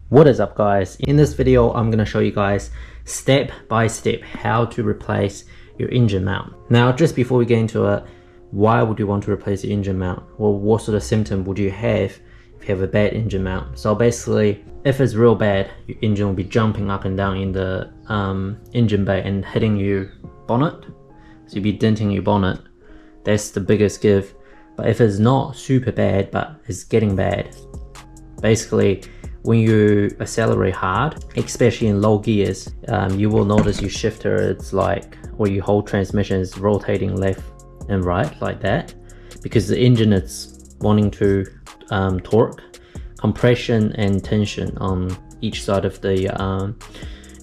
What is up, guys? In this video I'm going to show you guys step by step how to replace your engine mount. Now, just before we get into it, why would you want to replace the engine mount? Well, what sort of symptom would you have if you have a bad engine mount? So basically, if it's real bad, your engine will be jumping up and down in the engine bay and hitting your bonnet, so you'll be denting your bonnet. That's the biggest give. But if it's not super bad but it's getting bad, basically when you accelerate hard, especially in low gears, you will notice your shifter, it's like, or your whole transmission is rotating left and right like that, because the engine is wanting to torque, compression and tension on each side of the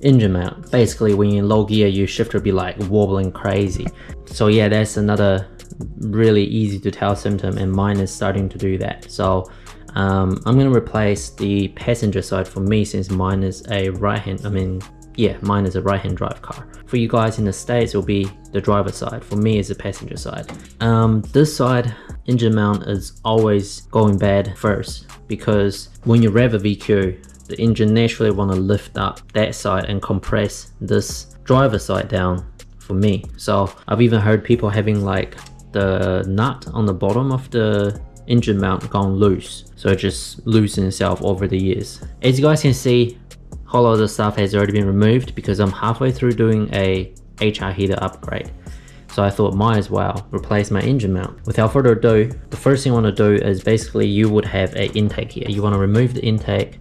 engine mount. Basically, when you're in low gear, your shifter will be like wobbling crazy. So yeah, that's another really easy to tell symptom, and mine is starting to do that. So I'm going to replace the passenger side for me, since mine is a mine is a right-hand drive car. For you guys in the States, it will be the driver side. For me, it's the passenger side. This side engine mount is always going bad first, because when you rev a VQ, the engine naturally want to lift up that side and compress this driver side down for me. So I've even heard people having like the nut on the bottom of the engine mount gone loose, so it just loosens itself over the years. As you guys can see, a whole lot of the stuff has already been removed because I'm halfway through doing a HR heater upgrade. So I thought, might as well replace my engine mount. Without further ado, the first thing you want to do is basically you would have an intake here. You want to remove the intake,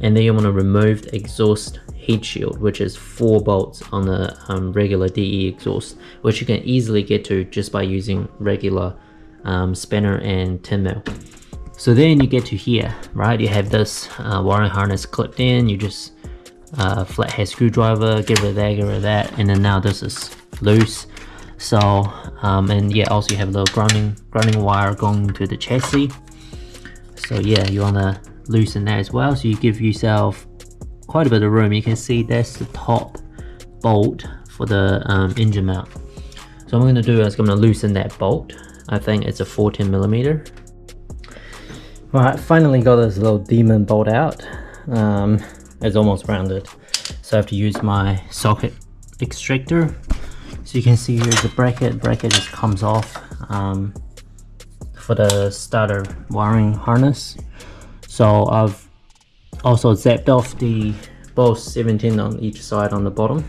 and then you want to remove the exhaust heat shield, which is 4 bolts on the regular DE exhaust, which you can easily get to just by using regular spanner and 10mm. So then you get to here, right? You have this wiring harness clipped in. You just flathead screwdriver, get rid of that, and then now this is loose. So and yeah, also you have the grounding wire going to the chassis. So yeah, you want to loosen that as well, so you give yourself quite a bit of room. You can see that's the top bolt for the engine mount. So what I'm going to do is I'm going to loosen that bolt. I think it's a 14mm. Alright, finally got this little demon bolt out. It's almost rounded, so I have to use my socket extractor. So you can see here's the bracket just comes off for the starter wiring harness. So I've also zapped off the both 17 on each side on the bottom.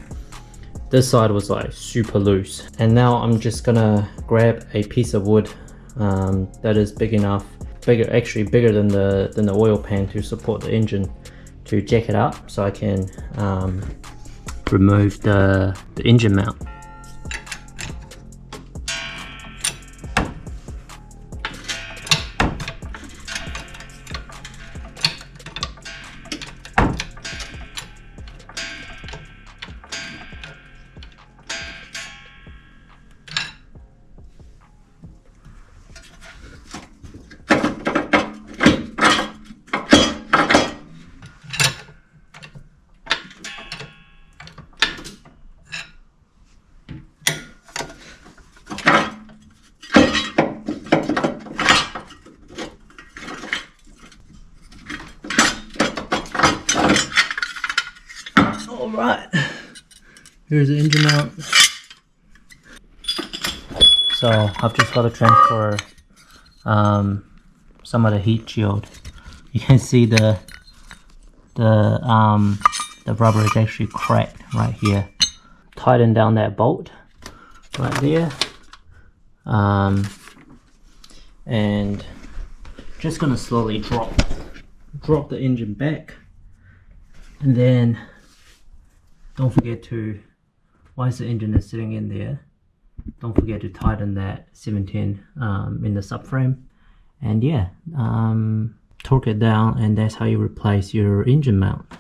This side was like super loose, and now I'm just gonna grab a piece of wood that is big enough, actually bigger than the oil pan to support the engine, to jack it up so I can remove the engine mount. Alright, here's the engine mount. So I've just got to transfer some of the heat shield. You can see the rubber is actually cracked right here. Tighten down that bolt right there, and just gonna slowly drop the engine back, and then don't forget to, once the engine is sitting in there, don't forget to tighten that 17 in the subframe, and yeah, torque it down, and that's how you replace your engine mount.